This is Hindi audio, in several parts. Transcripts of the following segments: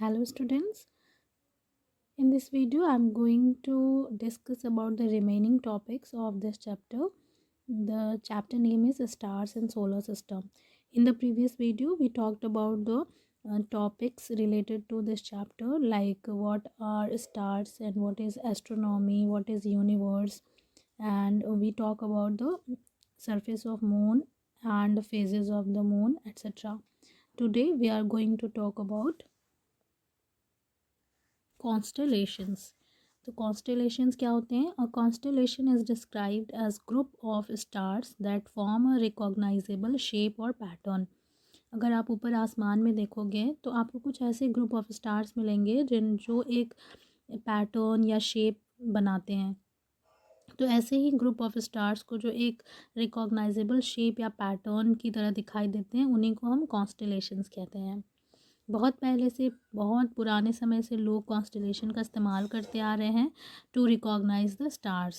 Hello students. In this video I'm going to discuss about the remaining topics of this chapter. The chapter name is Stars and Solar System. In the previous video we talked about the topics related to this chapter, like what are stars and what is astronomy, what is universe, and we talk about the surface of moon and the phases of the moon, etc. Today we are going to talk about constellations. तो constellations क्या होते हैं? A constellation is described as group of stars that form a recognizable shape or pattern. अगर आप ऊपर आसमान में देखोगे तो आपको कुछ ऐसे ग्रुप ऑफ स्टार्स मिलेंगे जो एक पैटर्न या शेप बनाते हैं। तो ऐसे ही ग्रुप ऑफ स्टार्स को जो एक रिकॉग्नाइजेबल शेप या पैटर्न की तरह दिखाई देते हैं, उन्हीं को हम कॉन्स्टेलेशंस कहते हैं। बहुत पहले से, बहुत पुराने समय से लोग कॉन्स्टेलेशन का इस्तेमाल करते आ रहे हैं to recognise the stars.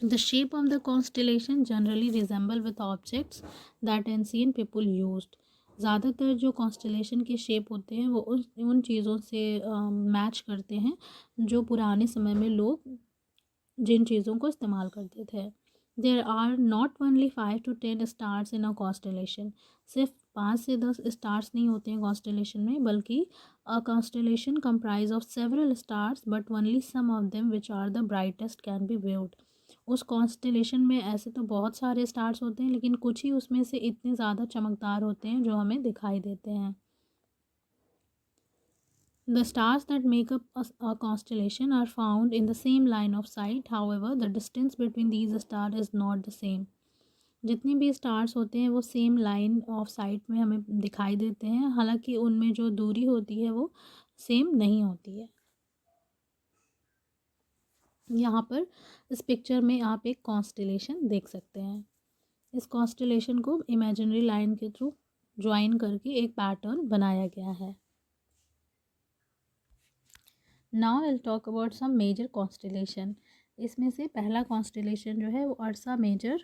The shape of the constellation generally resemble with objects that ancient people used. ज़्यादातर जो कॉन्स्टेलेशन के शेप होते हैं वो उन चीज़ों से मैच करते हैं जो पुराने समय में लोग जिन चीज़ों को इस्तेमाल करते थे। There are not only 5 to 10 stars in a constellation. सिर्फ 5 से 10 स्टार्स नहीं होते हैं कॉन्स्टेलेशन में, बल्कि a constellation comprise of several stars but only some of them which are the brightest can be viewed. उस कॉन्स्टेलेशन में ऐसे तो बहुत सारे स्टार्स होते हैं, लेकिन कुछ ही उसमें से इतने ज़्यादा चमकदार होते हैं जो हमें दिखाई देते हैं। The stars that make up a constellation are found in the same line of sight. However, the distance between these stars is not the same. जितने भी स्टार्स होते हैं वो सेम लाइन ऑफ साइट में हमें दिखाई देते हैं, हालांकि उनमें जो दूरी होती है वो सेम नहीं होती है। यहाँ पर इस पिक्चर में आप एक कॉन्स्टेलेशन देख सकते हैं। इस कॉन्स्टेलेशन को इमेजिनरी लाइन के थ्रू ज्वाइन करके एक पैटर्न बनाया गया है। Now will talk about some major constellation. इसमें से पहला कॉन्स्टेलेशन जो है वो अर्सा मेजर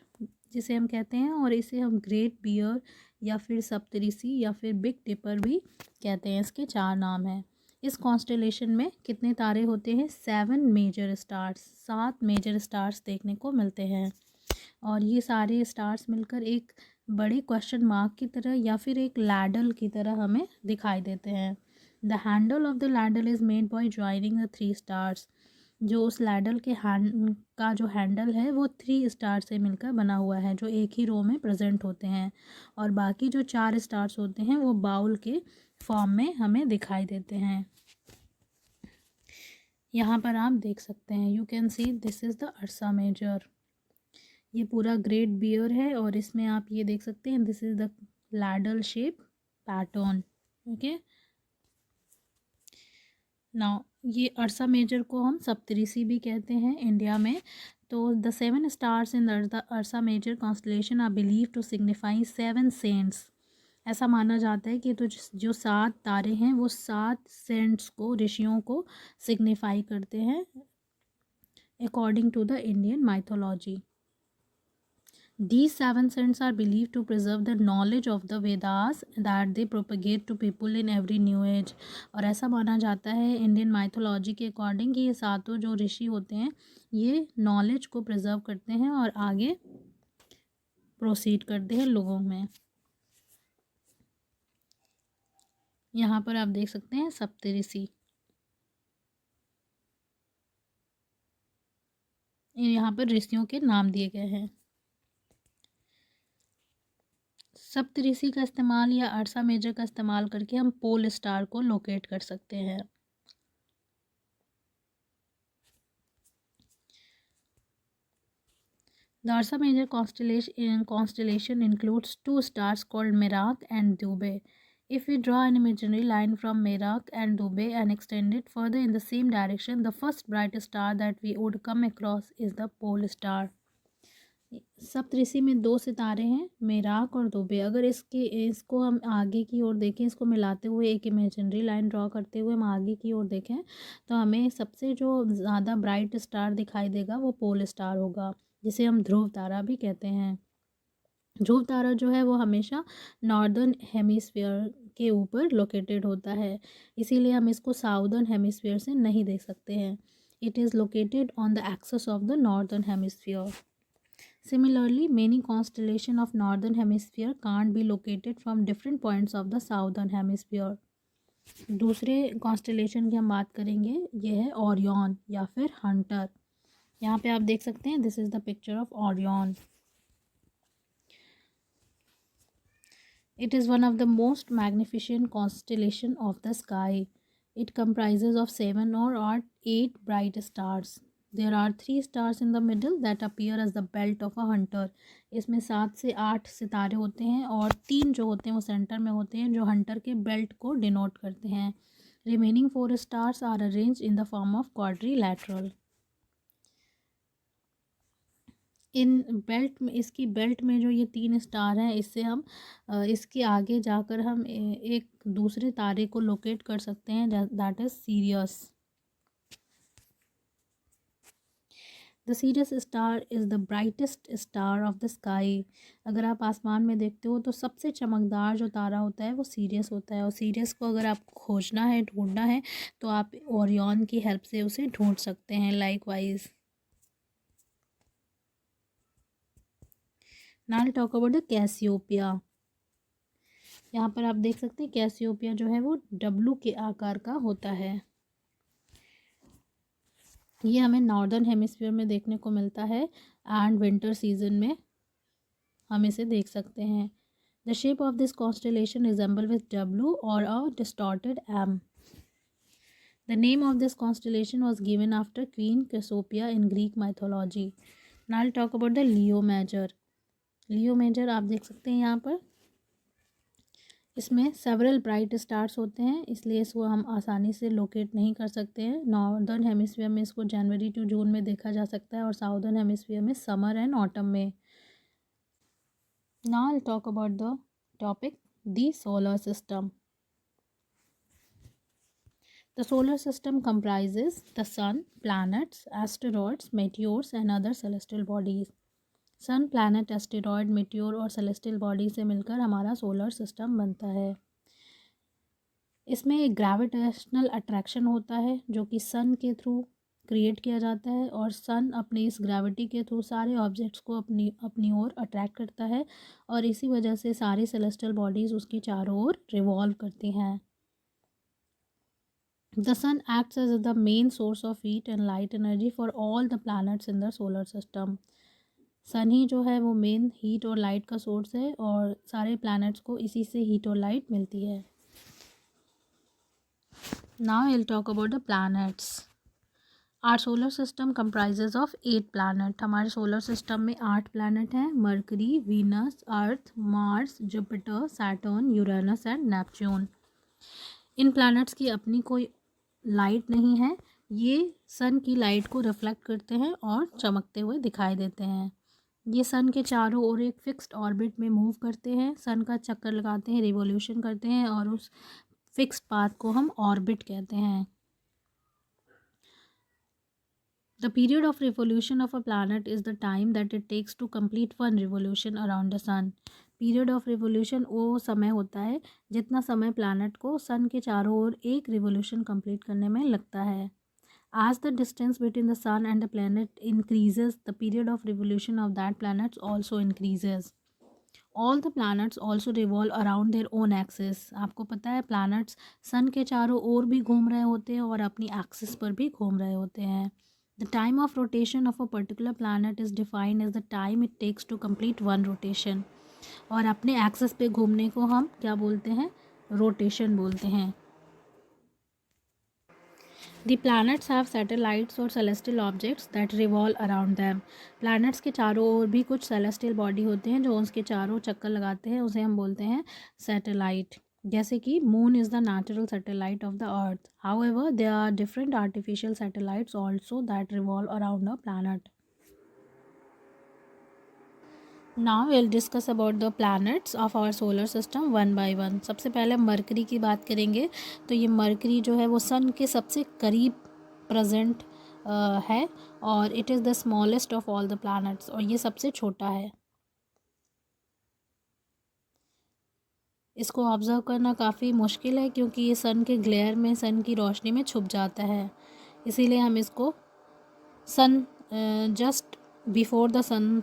जिसे हम कहते हैं, और इसे हम ग्रेट बियर या फिर सप्तऋषि या फिर बिग डिपर भी कहते हैं। इसके 4 नाम हैं। इस कॉन्स्टेलेशन में कितने तारे होते हैं? 7 मेजर स्टार्स, 7 मेजर स्टार्स देखने को मिलते हैं। और ये सारे स्टार्स मिलकर एक बड़े क्वेश्चन मार्क की तरह या फिर एक लैडल की तरह हमें दिखाई देते हैं। The handle of the ladle is made by joining the 3 stars. जो उस लैडल के का जो हैंडल है वो 3 स्टार से मिलकर बना हुआ है, जो एक ही रो में प्रेजेंट होते हैं, और बाकी जो 4 स्टार्स होते हैं वो बाउल के फॉर्म में हमें दिखाई देते हैं। यहाँ पर आप देख सकते हैं, you can see this is the Ursa Major. ये पूरा ग्रेट बियर है और इसमें आप ये देख सकते हैं this is the ladle shape pattern. Okay, now ये अर्सा मेजर को हम सप्तऋषि भी कहते हैं इंडिया में। तो the 7 stars in Ursa Major constellation are believe to signify 7 saints. ऐसा माना जाता है कि तो जो 7 तारे हैं वो 7 सेंट्स को, ऋषियों को सिग्निफाई करते हैं according to the Indian mythology. These 7 saints are believed to preserve the knowledge of the Vedas that they propagate to people in every new age। और ऐसा माना जाता है इंडियन माइथोलॉजी के अकॉर्डिंग कि ये सातों जो ऋषि होते हैं ये नॉलेज को प्रिजर्व करते हैं और आगे प्रोसीड करते हैं लोगों में। यहाँ पर आप देख सकते हैं सप्तऋषि, यहाँ पर ऋषियों के नाम दिए गए हैं। सप्तऋषि का इस्तेमाल या अर्सा मेजर का इस्तेमाल करके हम पोल स्टार को लोकेट कर सकते हैं। The Ursa Major constellation includes 2 stars called Merak and Dubhe. If we draw an imaginary line from Merak and Dubhe and extend it further in the same direction, the first bright star that we would come across is the pole star. सप्तऋषि में 2 सितारे हैं, मेराक और दुबे। अगर इसको हम आगे की ओर देखें, इसको मिलाते हुए एक इमेजिनरी लाइन ड्रॉ करते हुए हम आगे की ओर देखें तो हमें सबसे जो ज़्यादा ब्राइट स्टार दिखाई देगा वो पोल स्टार होगा, जिसे हम ध्रुव तारा भी कहते हैं। ध्रुव तारा जो है वो हमेशा नॉर्दर्न हेमिस्फीयर के ऊपर लोकेटेड होता है, इसीलिए हम इसको साउदर्न हेमिस्फीयर से नहीं देख सकते हैं. It is located on the axis of the northern hemisphere. Similarly, many constellations of northern hemisphere can't be located from different points of the southern hemisphere. दूसरे कॉन्स्टलेशन की हम बात करेंगे, ये है ओरियन या फिर हंटर. यहाँ पे आप देख सकते हैं, this is the picture of Orion. It is one of the most magnificent constellation of the sky. It comprises of 7 or 8 bright stars. There are 3 stars in the middle that appear as the belt of a hunter. इसमें 7 से 8 सितारे होते हैं और 3 जो होते हैं वो सेंटर में होते हैं, जो हंटर के बेल्ट को डिनोट करते हैं. Remaining 4 stars are arranged in the form of quadrilateral. In belt में, इसकी बेल्ट में जो ये 3 स्टार हैं, इससे हम इसके आगे जाकर हम एक दूसरे तारे को लोकेट कर सकते हैं, that is serious. The serious star is the brightest star of the sky. अगर आप आसमान में देखते हो तो सबसे चमकदार जो तारा होता है वो सीरियस होता है, और सीरियस को अगर आपको खोजना है, ढूंढना है, तो आप ओरियन की हेल्प से उसे ढूंढ सकते हैं. Likewise now talk about the Cassiopeia. यहाँ पर आप देख सकते हैं कैसियोपिया जो है वो डब्लू के आकार का होता है. ये हमें नॉर्दर्न हेमिस्फीयर में देखने को मिलता है एंड विंटर सीजन में हम इसे देख सकते हैं. The shape of this constellation resemble with W और a distorted M. The name of this constellation was given after queen Cassiopeia in Greek mythology. Now talk about the Leo Major. Leo Major आप देख सकते हैं यहाँ पर, इसमें सेवरल ब्राइट स्टार्स होते हैं, इसलिए इसको हम आसानी से लोकेट नहीं कर सकते हैं. नॉर्दर्न हेमिस्फीयर में इसको जनवरी टू जून में देखा जा सकता है और साउदर्न हेमिस्फीयर में समर एंड ऑटम में. Now I talk about the topic the solar system. The solar system comprises the sun, planets, asteroids, meteors and other celestial bodies. Sun, planet, asteroid, meteor और सेलेस्टियल बॉडी से मिलकर हमारा सोलर सिस्टम बनता है. इसमें एक ग्रेविटेशनल अट्रैक्शन होता है जो कि सन के थ्रू क्रिएट किया जाता है, और सन अपनी इस ग्रेविटी के थ्रू सारे ऑब्जेक्ट्स को अपनी ओर अट्रैक्ट करता है, और इसी वजह से सारी सेलेस्टियल बॉडीज़ उसके चारों ओर रिवॉल्व करती हैं. The sun acts as the main source of heat and light energy for all the planets in the solar system. सन ही जो है वो मेन हीट और लाइट का सोर्स है, और सारे प्लैनेट्स को इसी से हीट और लाइट मिलती है. Now I will talk about the planets. Our solar system comprises of 8 planet. हमारे सोलर सिस्टम में 8 प्लैनेट हैं: Mercury, Venus, Earth, Mars, Jupiter, Saturn, Uranus and Neptune. इन प्लैनेट्स की अपनी कोई लाइट नहीं है, ये सन की लाइट को रिफ्लेक्ट करते हैं और चमकते हुए दिखाई देते हैं. ये सन के चारों ओर एक फिक्स्ड ऑर्बिट में मूव करते हैं, सन का चक्कर लगाते हैं, रिवॉल्यूशन करते हैं, और उस फिक्स्ड पाथ को हम ऑर्बिट कहते हैं. The period of revolution of a planet is the time that it takes to complete one revolution around the sun. Period of revolution वो समय होता है जितना समय प्लैनेट को सन के चारों ओर एक रिवॉल्यूशन कंप्लीट करने में लगता है. As the distance between the sun and the planet increases, the period of revolution of that planet also increases. All the planets also revolve around their own axis. आपको पता है planets sun के चारों ओर भी घूम रहे होते हैं और अपनी axis पर भी घूम रहे होते हैं. The time of rotation of a particular planet is defined as the time it takes to complete one rotation. और अपने axis पे घूमने को हम क्या बोलते हैं? रोटेशन बोलते हैं. The planets have satellites or celestial objects that revolve around them. Planets के चारों ओर भी कुछ celestial body होते हैं जो उसके चारों चक्कर लगाते हैं, उसे हम बोलते हैं satellite. जैसे कि moon is the natural satellite of the earth. However, there are different artificial satellites also that revolve around a planet. Now we'll discuss about the planets of our solar system one by one. सबसे पहले मरकरी की बात करेंगे. तो ये मरकरी जो है वो सन के सबसे करीब प्रेजेंट है, और it is the smallest of all the planets, और ये सबसे छोटा है. इसको ऑब्ज़र्व करना काफ़ी मुश्किल है क्योंकि ये सन के ग्लेयर में, सन की रोशनी में छुप जाता है। इसीलिए हम इसको sun just before the sun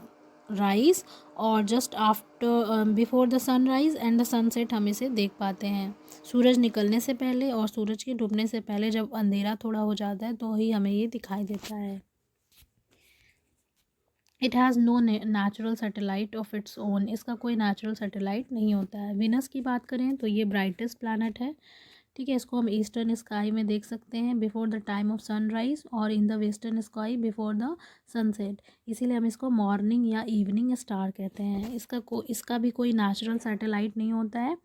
rise और just after before the sunrise and the sunset हम इसे देख पाते हैं। सूरज निकलने से पहले और सूरज के डूबने से पहले जब अंधेरा थोड़ा हो जाता है तो ही हमें ये दिखाई देता है। It has no natural satellite of its own. इसका कोई नेचुरल सैटेलाइट नहीं होता है। वीनस की बात करें तो ये ब्राइटेस्ट प्लानट है, ठीक है। इसको हम ईस्टर्न स्काई में देख सकते हैं before the time of sunrise और in the western sky before the sunset. इसीलिए हम इसको मॉर्निंग या इवनिंग स्टार कहते हैं। इसका भी कोई नेचुरल सैटेलाइट नहीं होता है।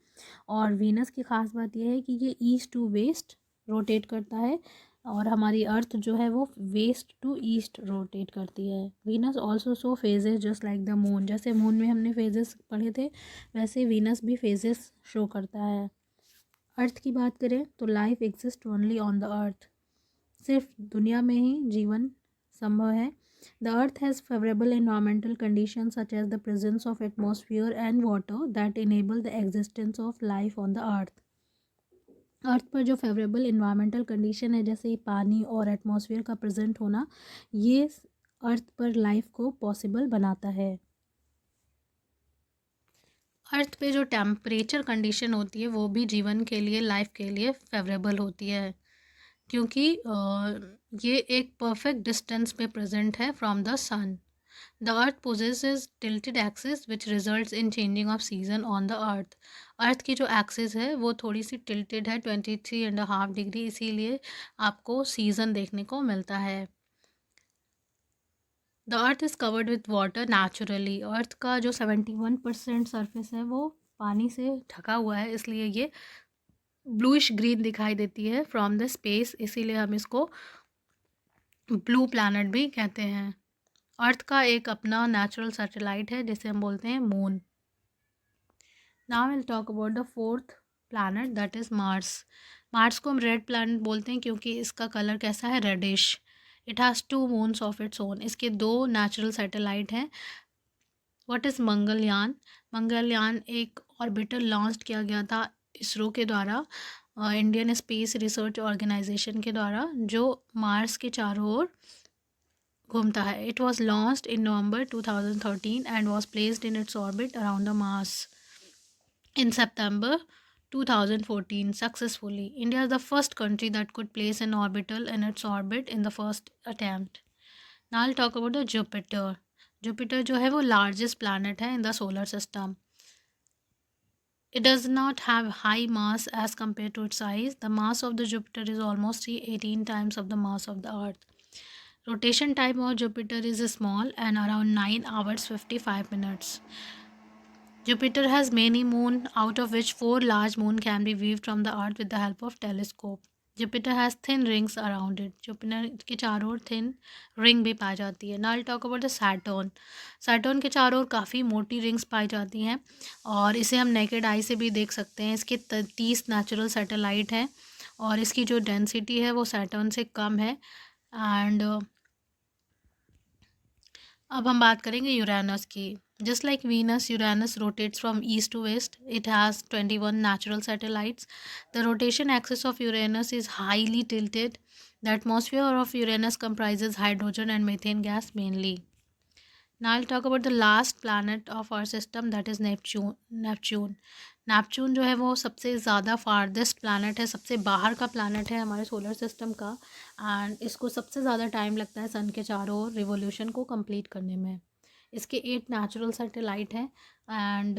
और वीनस की खास बात यह है कि ये ईस्ट टू वेस्ट रोटेट करता है और हमारी अर्थ जो है वो वेस्ट टू ईस्ट रोटेट करती है। Venus also show phases just like the moon. जैसे मून में हमने फेजेस पढ़े थे वैसे वीनस भी फेजेस शो करता है। अर्थ की बात करें तो life exist only on the earth. सिर्फ दुनिया में ही जीवन संभव है। The earth has favourable environmental condition such as the presence of atmosphere and water that enable the existence of life on the earth. Earth पर जो फेवरेबल इन्वायरमेंटल कंडीशन है जैसे पानी और एटमॉस्फेयर का प्रेजेंट होना, ये अर्थ पर लाइफ को पॉसिबल बनाता है। अर्थ पे जो टेम्परेचर कंडीशन होती है वो भी जीवन के लिए, लाइफ के लिए फेवरेबल होती है क्योंकि ये एक परफेक्ट डिस्टेंस पे प्रेजेंट है from the sun. The earth possesses tilted axis which results in changing of season on the earth. Earth की जो एक्सिस है वो थोड़ी सी टिल्टेड है 23.5 डिग्री, इसीलिए आपको सीज़न देखने को मिलता है। The earth is covered with water naturally. Earth का जो 71% सरफेस है वो पानी से ढका हुआ है, इसलिए ये ब्लूइश ग्रीन दिखाई देती है फ्रॉम द स्पेस, इसीलिए हम इसको ब्लू प्लैनेट भी कहते हैं। अर्थ का एक अपना नेचुरल सैटेलाइट है जिसे हम बोलते हैं moon. Now will talk about the fourth planet that is Mars. Mars को हम रेड प्लैनेट बोलते हैं क्योंकि इसका कलर कैसा है, reddish. It has 2 moons of its own. इसके 2 नेचुरल सैटेलाइट हैं। What is Mangalyaan? मंगलयान एक ऑर्बिटर लॉन्च किया गया था इसरो के द्वारा, इंडियन स्पेस रिसर्च ऑर्गेनाइजेशन के द्वारा, जो मार्स के चारों ओर घूमता है। It was launched in November 2013 and was placed in its orbit around the Mars in September 2014 successfully. India is the first country that could place an orbital in its orbit in the first attempt. Now I'll talk about the Jupiter. Jupiter जो है वो largest planet है in the solar system. It does not have high mass as compared to its size. The mass of the Jupiter is almost 18 times of the mass of the Earth. Rotation time of Jupiter is small and around 9 hours 55 minutes. Jupiter has many moons, out of which 4 large moons can be viewed from the Earth with the help of telescope. Jupiter has thin rings around it. Jupiter के चारों ओर thin ring भी पाई जाती है. Now I'll talk about the Saturn. Saturn के चारों ओर काफ़ी मोटी रिंग्स पाई जाती हैं और इसे हम नेकेड आई से भी देख सकते हैं। इसके 30 नेचुरल सैटेलाइट हैं और इसकी जो डेंसिटी है वो सैटर्न से कम है। एंड अब हम बात करेंगे यूरेनस की। Just like Venus, Uranus rotates from east to west. It has 21 natural satellites. The rotation axis of Uranus is highly tilted. The atmosphere of Uranus comprises hydrogen and methane gas mainly. Now I'll talk about the last planet of our system, that is Neptune. Neptune जो है वो सबसे ज़्यादा फारदेस्ट प्लानट है, सबसे बाहर का प्लानट है हमारे सोलर सिस्टम का। एंड इसको सबसे ज़्यादा टाइम लगता है सन के चारों ओर रिवोल्यूशन को कंप्लीट करने में। इसके 8 नेचुरल सैटेलाइट हैं। And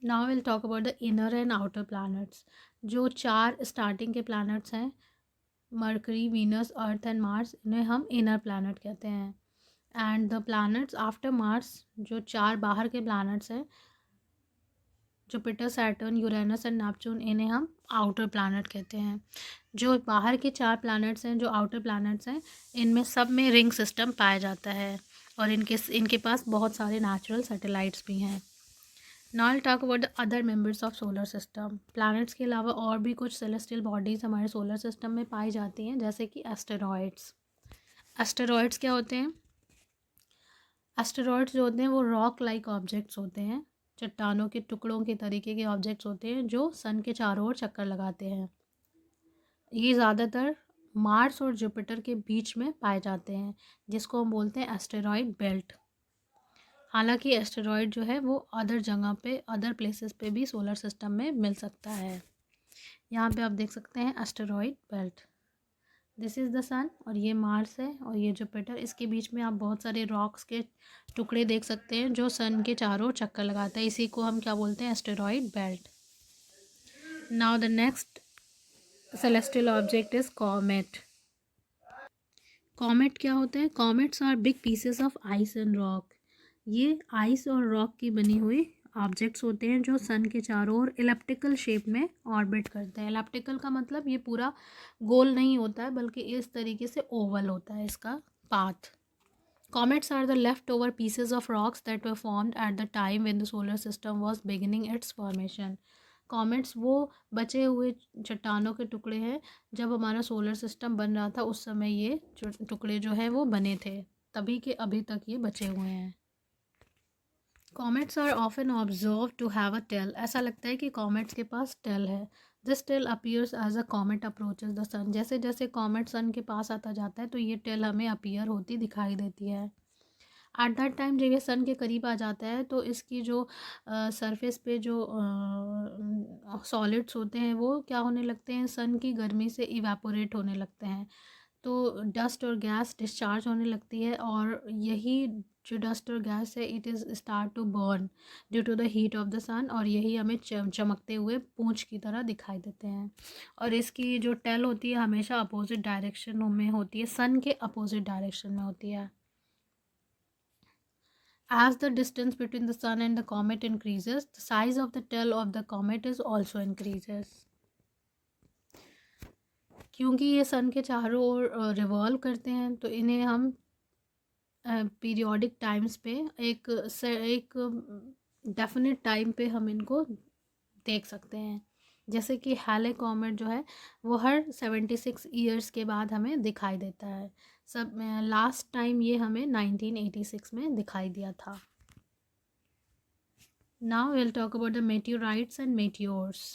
now will talk about the inner and outer planets. जो 4 स्टार्टिंग के प्लैनेट्स हैं, Mercury, Venus, earth and Mars, इन्हें हम इनर प्लैनेट कहते हैं। And the planets after Mars, जो 4 बाहर के प्लैनेट्स हैं, Jupiter, Saturn, Uranus and Neptune, इन्हें हम आउटर प्लैनेट कहते हैं। जो बाहर के 4 प्लैनेट्स हैं, जो आउटर प्लैनेट्स हैं, इनमें सब में रिंग सिस्टम पाया जाता है और इनके पास बहुत सारे नेचुरल सैटेलाइट्स भी हैं। Now will talk about the other members of solar system. Planets के अलावा और भी कुछ सेलेस्टियल बॉडीज़ हमारे सोलर सिस्टम में पाई जाती हैं, जैसे कि एस्टेरॉयड्स। एस्टेरॉयड्स क्या होते हैं? एस्टेरॉयड्स जो होते हैं वो रॉक लाइक ऑब्जेक्ट्स होते हैं चट्टानों के टुकड़ों के तरीके के ऑब्जेक्ट्स होते हैं जो सन के चारों ओर चक्कर लगाते हैं। ये ज़्यादातर मार्स और जुपिटर के बीच में पाए जाते हैं, जिसको हम बोलते हैं एस्टेरॉयड बेल्ट। हालांकि एस्टेरॉयड जो है वो अदर जगह पे, अदर प्लेसेस पे भी सोलर सिस्टम में मिल सकता है। यहाँ पे आप देख सकते हैं asteroid belt. This is the sun और ये मार्स है और ये जुपिटर। इसके बीच में आप बहुत सारे रॉक्स के टुकड़े देख सकते हैं जो सन के चारों चक्कर लगाता है। इसी को हम क्या बोलते हैं? Asteroid belt. Now the next celestial object is comet. Comet क्या होता है? Comets are big pieces of ice and rock. ये आइस और रॉक की बनी हुई ऑब्जेक्ट्स होते हैं जो सन के चारों ओर इलिप्टिकल शेप में ऑर्बिट करते हैं। इलिप्टिकल का मतलब ये पूरा गोल नहीं होता है, बल्कि इस तरीके से ओवल होता है इसका path. Comets are the leftover pieces of rocks that were formed at the time when the solar system was beginning its formation. Comets वो बचे हुए चट्टानों के टुकड़े हैं जब हमारा सोलर सिस्टम बन रहा था, उस समय ये टुकड़े जो है वो बने थे, तभी के अभी तक ये बचे हुए हैं। Comets are often observe to have a tail. ऐसा लगता है कि कॉमेट्स के पास टेल है। This tail appears as a comet approaches the sun. जैसे जैसे कॉमेट सन के पास आता जाता है तो ये टेल हमें अपीयर होती दिखाई देती है। एट दैट टाइम जब ये सन के करीब आ जाता है तो इसकी जो सरफेस पे जो सॉलिड्स होते हैं वो क्या होने लगते हैं? सन की गर्मी से इवेपोरेट होने लगते हैं। तो डस्ट और गैस डिस्चार्ज होने लगती है और यही जो डस्ट और गैस है it is start to burn due to the heat of the sun, और यही हमें चमकते हुए पूंछ की तरह दिखाई देते हैं। और इसकी जो टेल होती है हमेशा अपोजिट डायरेक्शन में होती है, सन के अपोजिट डायरेक्शन में होती है। As the distance between the sun and the comet increases, the size of the tail of the comet is also increases. क्योंकि ये सन के चारों ओर रिवॉल्व करते हैं तो इन्हें हम पीरियोडिक टाइम्स पे एक डेफिनेट टाइम पे हम इनको देख सकते हैं। जैसे कि हैले कॉमेट जो है वो हर 76 ईयर्स के बाद हमें दिखाई देता है। सब लास्ट टाइम ये हमें 1986 में दिखाई दिया था। Now we'll talk about the meteorites and meteors.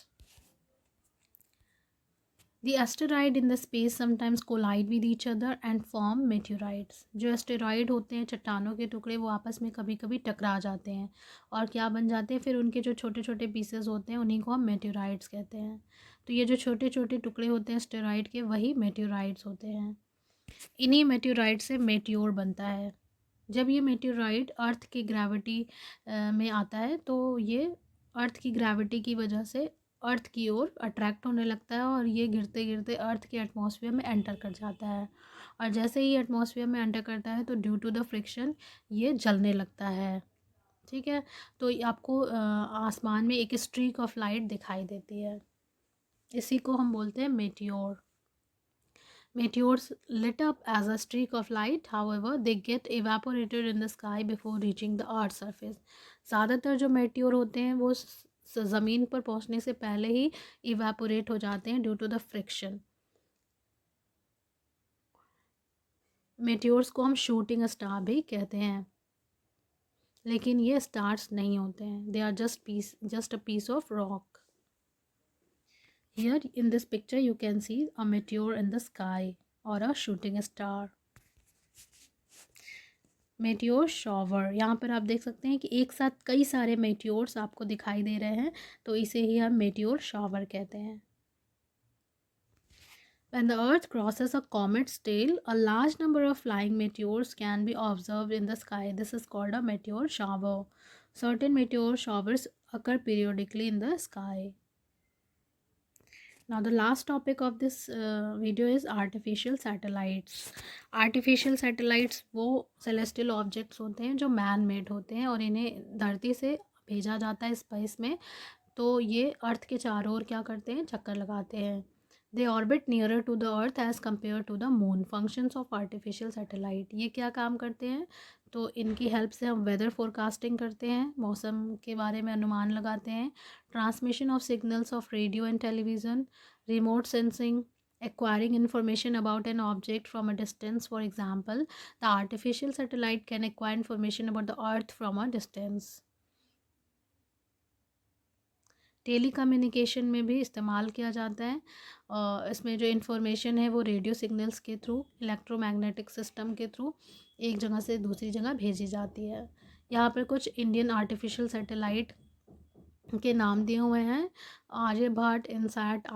The asteroid in the space sometimes collide with each other and form meteorites. जो एस्टेरॉइड होते हैं, चट्टानों के टुकड़े, वो आपस में कभी कभी टकरा जाते हैं और क्या बन जाते हैं? फिर उनके जो छोटे छोटे पीसेस होते हैं उन्हीं को हम मेटेराइड्स कहते हैं। तो ये जो छोटे छोटे टुकड़े होते हैं एस्टेरॉइड के, वही मेटेराइड्स होते हैं। इन्हीं मेटेराइड से मेटियोर बनता है। जब ये मेटेराइड अर्थ की ग्रेविटी में आता है तो ये अर्थ की ग्रेविटी की वजह से अर्थ की ओर अट्रैक्ट होने लगता है और ये गिरते गिरते अर्थ के एटमॉस्फेयर में एंटर कर जाता है। और जैसे ही एटमॉस्फेयर में एंटर करता है तो ड्यू टू द फ्रिक्शन ये जलने लगता है। ठीक है, तो आपको आसमान में एक स्ट्रीक ऑफ लाइट दिखाई देती है। इसी को हम बोलते हैं meteor. Meteors lit up as a streak of light, however, they get evaporated in the sky before reaching the Earth's surface. ज़्यादातर जो मेटियोर होते हैं वो ज़मीन पर पहुंचने से पहले ही इवेपोरेट हो जाते हैं due to the friction. Meteors को हम शूटिंग स्टार भी कहते हैं, लेकिन ये स्टार्स नहीं होते हैं। They are just a piece of rock. Here in this picture you can see a meteor in the sky or a shooting star. Meteor shower, यहाँ पर आप देख सकते हैं कि एक साथ कई सारे मेटियोर्स आपको दिखाई दे रहे हैं, तो इसे ही हम मेटियोर शॉवर कहते हैं। When the Earth crosses a comet's tail, a large number of flying meteors can be observed in the sky. This is called a meteor shower. Certain meteor showers occur periodically in the sky. Now the last topic of this video is artificial satellites. Artificial satellites वो celestial objects होते हैं जो man made होते हैं और इन्हें धरती से भेजा जाता है स्पेस में, तो ये अर्थ के चारों ओर क्या करते हैं? चक्कर लगाते हैं। They orbit nearer to the earth as compared to the moon. Functions of artificial satellite, ये क्या काम करते हैं? तो इनकी हेल्प से हम वेदर फोरकास्टिंग करते हैं, मौसम के बारे में अनुमान लगाते हैं, transmission of signals of radio and television, remote sensing, acquiring information about an object from a distance. For example, the artificial satellite can acquire information about the earth from a distance. Telecommunication में भी इस्तेमाल किया जाता है। इसमें जो इन्फॉर्मेशन है वो रेडियो सिग्नल्स के थ्रू, इलेक्ट्रोमैग्नेटिक सिस्टम के थ्रू एक जगह से दूसरी जगह भेजी जाती है। यहाँ पर कुछ इंडियन आर्टिफिशियल सैटेलाइट के नाम दिए हुए हैं। आर्यभट्ट, इनसैट,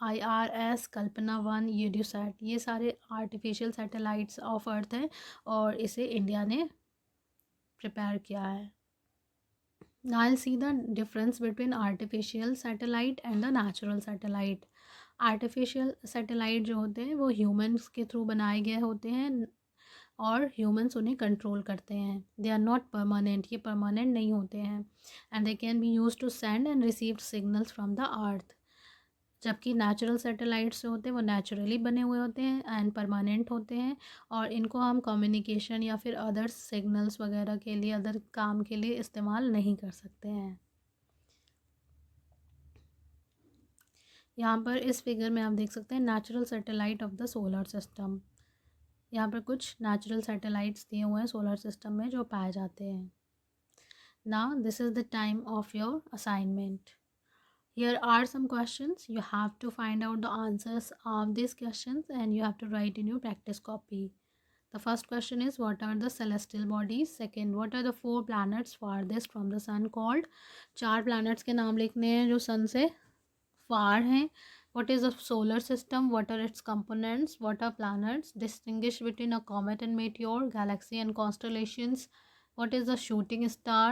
IRS, कल्पना 1, यूडियोसैट, ये सारे आर्टिफिशियल सैटेलाइट्स ऑफ अर्थ हैं और इसे इंडिया ने प्रिपेयर किया है। Now I'll see the difference between artificial satellite and the natural satellite. Artificial satellite जो होते हैं वो ह्यूमंस के थ्रू बनाए गए होते हैं और ह्यूमंस उन्हें कंट्रोल करते हैं। दे आर नॉट परमानेंट, ये परमानेंट नहीं होते हैं। And they can be use to send and receive signals from the earth. जबकि नेचुरल सैटेलाइट्स जो होते हैं वो नेचुरली बने हुए होते हैं एंड परमानेंट होते हैं और इनको हम कम्युनिकेशन या फिर अदर सिग्नल्स वगैरह के लिए, अदर काम के लिए इस्तेमाल नहीं कर सकते हैं। यहाँ पर इस फिगर में आप देख सकते हैं natural satellite of the solar system. यहाँ पर कुछ नेचुरल सैटेलाइट्स दिए हुए हैं सोलर सिस्टम में जो पाए जाते हैं। Now this is the time of your assignment. Here are some questions. You have to find out the answers of these questions and you have to write in your practice copy. The first question is, what are the celestial bodies? Second, what are the 4 planets farthest from the sun called? 4 planets के नाम लिखने हैं जो sun से far हैं. What is the solar system? What are its components? What are planets? Distinguish between a comet and meteor, galaxy and constellations. What is the shooting star?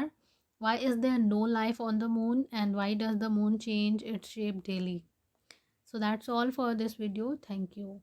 Why is there no life on the moon and why does the moon change its shape daily? So that's all for this video. Thank you.